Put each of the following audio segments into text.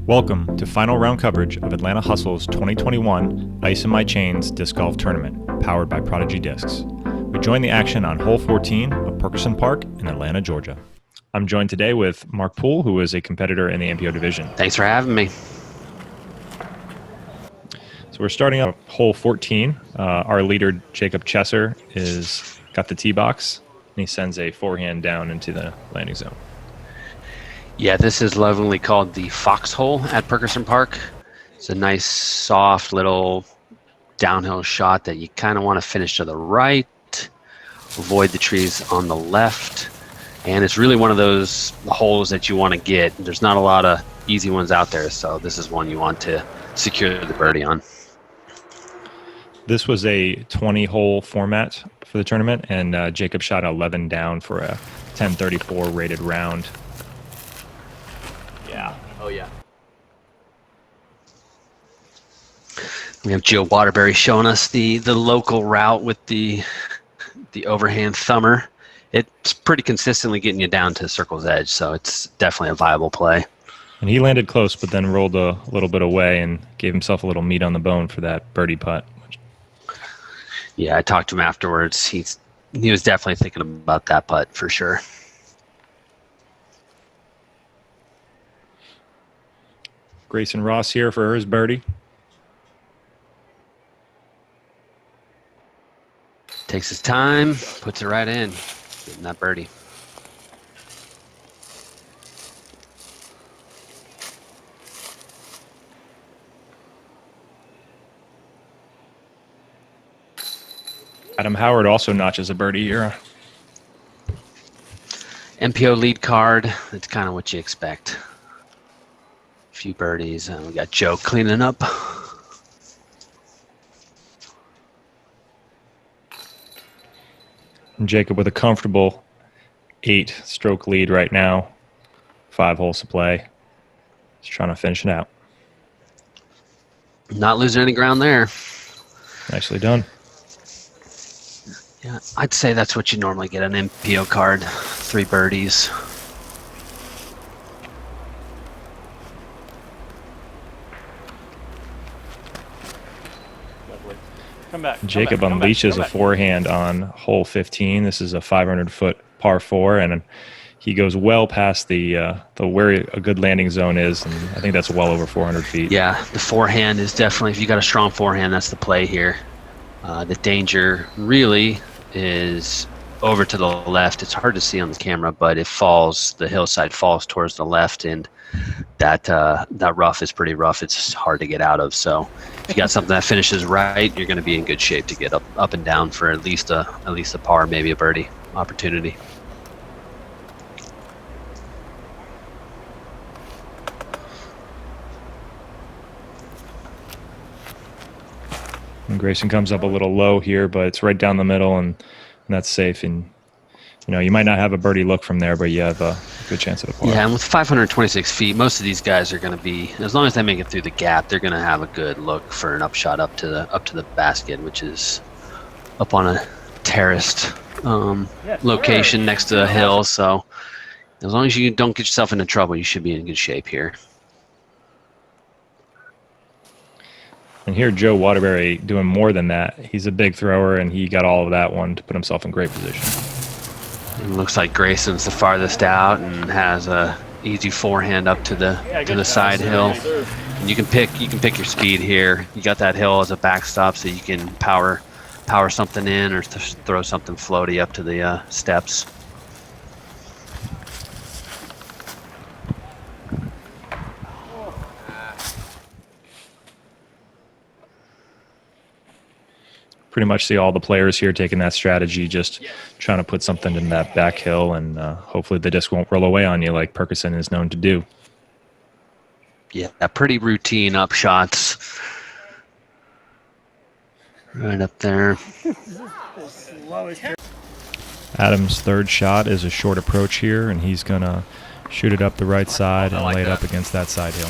Welcome to final round coverage of Atlanta Hustle's 2021 Ice in My Chains Disc Golf Tournament, powered by Prodigy Discs. We join the action on hole 14 of Perkerson Park in Atlanta, Georgia. I'm joined today with Mark Poole, who is a competitor in the MPO division. Thanks for having me. So we're starting out hole 14. Our leader, Jacob Chesser, is got the tee box, and he sends a forehand down into the landing zone. Yeah, this is lovingly called the Foxhole at Perkerson Park. It's a nice, soft little downhill shot that you kind of want to finish to the right, avoid the trees on the left, and it's really one of those holes that you want to get. There's not a lot of easy ones out there, so this is one you want to secure the birdie on. This was a 20-hole format for the tournament, and Jacob shot 11 down for a 1034 rated round. Yeah. Oh, yeah. We have Joe Waterbury showing us the local route with the overhand thumber. It's pretty consistently getting you down to Circle's Edge, so it's definitely a viable play. And he landed close, but then rolled a little bit away and gave himself a little meat on the bone for that birdie putt. Yeah, I talked to him afterwards. He was definitely thinking about that putt for sure. Grayson Rohs here for his birdie. Takes his time, puts it right in, getting that birdie. Adam Howard also notches a birdie here. MPO lead card, that's kind of what you expect. A few birdies, and we got Joe cleaning up. And Jacob with a comfortable 8-stroke lead right now. 5 holes to play. Just trying to finish it out. Not losing any ground there. Nicely done. Yeah, I'd say that's what you normally get an MPO card. 3 birdies. Jacob unleashes a forehand on hole 15. This is a 500-foot par 4, and he goes well past the where a good landing zone is, and I think that's well over 400 feet. Yeah, the forehand is definitely, if you got a strong forehand, that's the play here. The danger really is over to the left. It's hard to see on the camera, but it falls, the hillside falls towards the left, and that rough is pretty rough. It's hard to get out of. So if you got something that finishes right, you're going to be in good shape to get up and down for at least a par, maybe a birdie opportunity. And Grayson comes up a little low here, but it's right down the middle, and that's safe. And you might not have a birdie look from there, but you have a good chance at a par. Yeah, and with 526 feet, most of these guys are going to be, as long as they make it through the gap, they're going to have a good look for an upshot up to the basket, which is up on a terraced location next to a hill. So as long as you don't get yourself into trouble, you should be in good shape here. And here, Joe Waterbury doing more than that. He's a big thrower, and he got all of that one to put himself in great position. It looks like Grayson's the farthest out and has a easy forehand up to the side hill. And you can pick your speed here. You got that hill as a backstop, so you can power something in or throw something floaty up to the steps. Pretty much see all the players here taking that strategy, just trying to put something in that back hill, and hopefully the disc won't roll away on you like Perkerson is known to do. Yeah, pretty routine up shots. Right up there. Adam's third shot is a short approach here, and he's going to shoot it up the right side and lay it up against that side hill.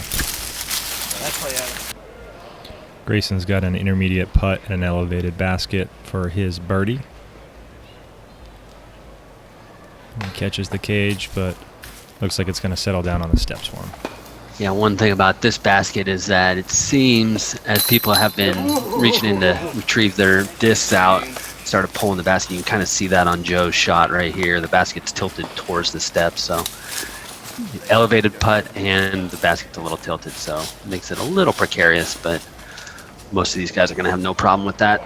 Grayson's got an intermediate putt and an elevated basket for his birdie. He catches the cage, but looks like it's going to settle down on the steps for him. Yeah, one thing about this basket is that it seems as people have been reaching in to retrieve their discs out, started pulling the basket, you can kind of see that on Joe's shot right here. The basket's tilted towards the steps, so elevated putt and the basket's a little tilted, so it makes it a little precarious, but most of these guys are going to have no problem with that.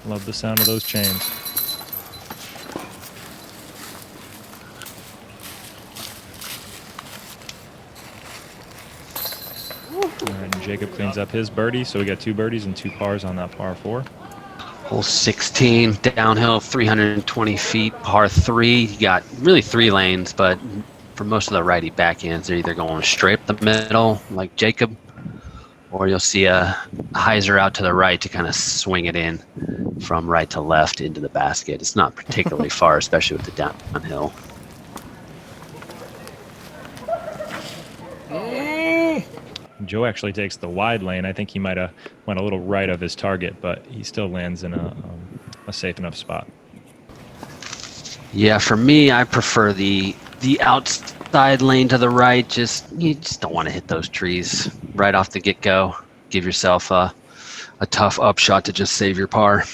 Love the sound of those chains. All right, and Jacob cleans up his birdie, so we got 2 birdies and 2 pars on that par 4. Hole 16, downhill 320 feet, par 3. You got really 3 lanes, but for most of the righty backhands, they're either going straight up the middle, like Jacob, or you'll see a hyzer out to the right to kind of swing it in from right to left into the basket. It's not particularly far, especially with the downhill. Joe actually takes the wide lane. I think he might have went a little right of his target, but he still lands in a safe enough spot. Yeah, for me, I prefer the outside lane to the right. You just don't want to hit those trees right off the get-go. Give yourself a tough upshot to just save your par.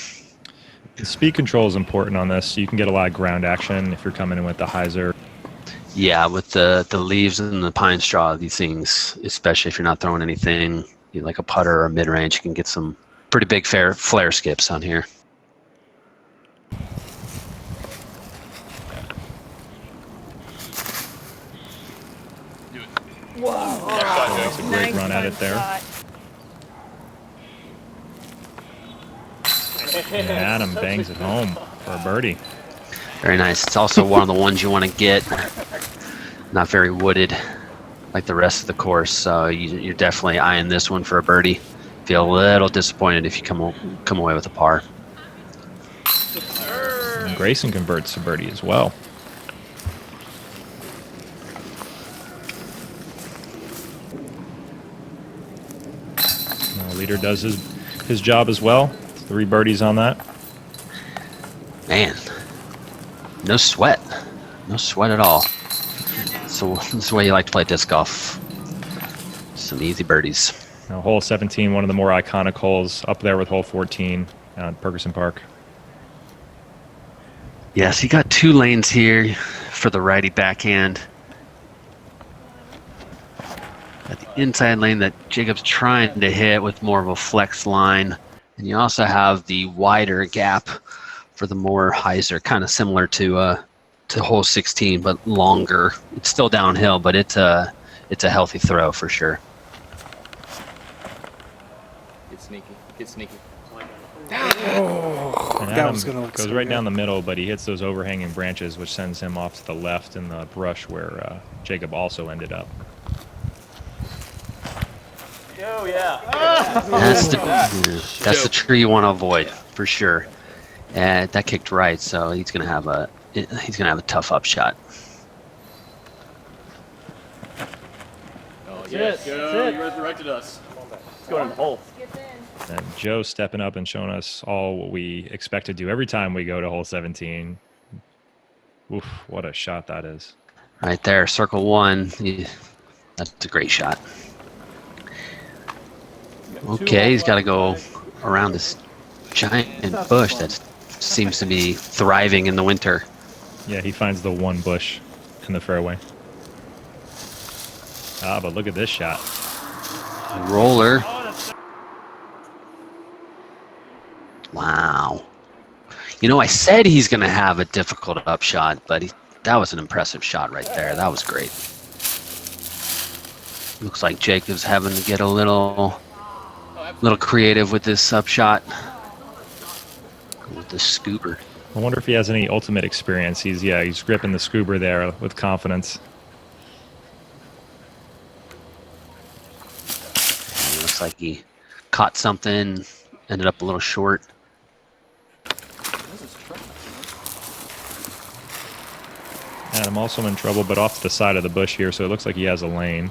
The speed control is important on this. You can get a lot of ground action if you're coming in with the hyzer. Yeah, with the leaves and the pine straw, these things, especially if you're not throwing anything like a putter or mid-range, you can get some pretty big flare skips on here. Wow. That's a great run at it there. And Adam bangs it home for a birdie. Very nice. It's also one of the ones you want to get. Not very wooded like the rest of the course, so you're definitely eyeing this one for a birdie. Feel a little disappointed if you come away with a par. And Grayson converts to birdie as well. Leader does his job as well. 3 birdies on that. Man, no sweat. No sweat at all. So that's the way you like to play disc golf. Some easy birdies. Now, hole 17, one of the more iconic holes, up there with hole 14 at Perkerson Park. Yes, you got 2 lanes here for the righty backhand. At the inside lane that Jacob's trying to hit with more of a flex line. And you also have the wider gap for the more hyzer, kind of similar to hole 16, but longer. It's still downhill, but it's a healthy throw for sure. Get sneaky. Get sneaky. And Adam goes right down the middle, but he hits those overhanging branches, which sends him off to the left in the brush where Jacob also ended up. Oh, yeah. That's the tree you want to avoid for sure. And that kicked right, so he's gonna have a tough upshot. Oh, yes. Go. You resurrected us. Let's go in the hole. And Joe stepping up and showing us all what we expect to do every time we go to hole 17. Oof, what a shot that is. Right there, circle 1. That's a great shot. Okay, he's got to go around this giant bush that seems to be thriving in the winter. Yeah, he finds the one bush in the fairway. Ah, but look at this shot. Roller. Wow. You know, I said he's going to have a difficult upshot, but that was an impressive shot right there. That was great. Looks like Jacob's having to get a little creative with this upshot. With the scooper. I wonder if he has any ultimate experience. He's gripping the scooper there with confidence. And it looks like he caught something, ended up a little short. Adam also in trouble, but off to the side of the bush here, so it looks like he has a lane.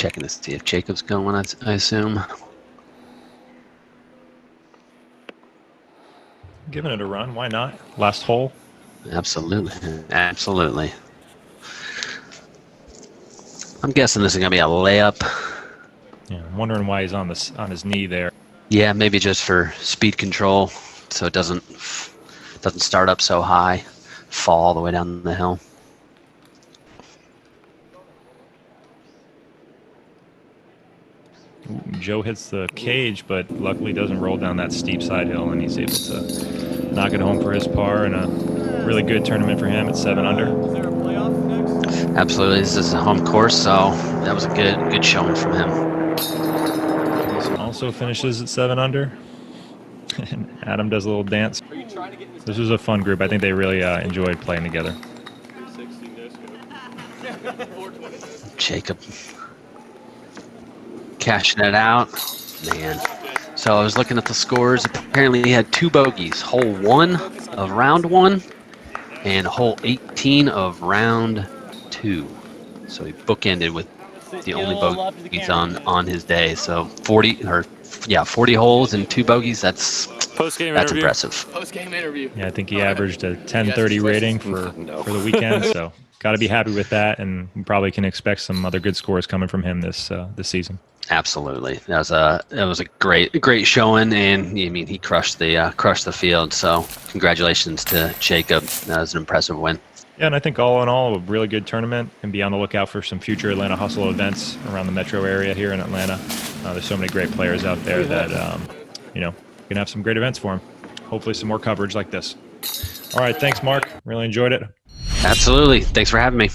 checking to see if Jacob's going, I assume. Giving it a run. Why not? Last hole. Absolutely. Absolutely. I'm guessing this is going to be a layup. Yeah, I'm wondering why he's on his knee there. Yeah, maybe just for speed control, so it doesn't start up so high, fall all the way down the hill. Ooh, Joe hits the cage, but luckily doesn't roll down that steep side hill, and he's able to knock it home for his par, and a really good tournament for him at 7 under. Is there a playoff next? Absolutely, this is a home course, so that was a good showing from him. Also finishes at 7 under. And Adam does a little dance. Are you trying to get in this? This was a fun group. I think they really enjoyed playing together. 360 disco. 420. Jacob cashing it out. Man. So I was looking at the scores. Apparently he had 2 bogeys. Hole 1 of round 1 and hole 18 of round 2. So he bookended with the only bogeys on his day. So 40 holes and 2 bogeys. That's impressive. Post-game interview. Yeah, I think he averaged a 1030 rating for the weekend. So got to be happy with that, and we probably can expect some other good scores coming from him this season. Absolutely, that was a great showing, and I mean he crushed the field. So congratulations to Jacob. That was an impressive win. Yeah, and I think all in all, a really good tournament, and be on the lookout for some future Atlanta Hustle events around the metro area here in Atlanta. There's so many great players out there that can have some great events for them. Hopefully, some more coverage like this. All right, thanks, Mark. Really enjoyed it. Absolutely. Thanks for having me.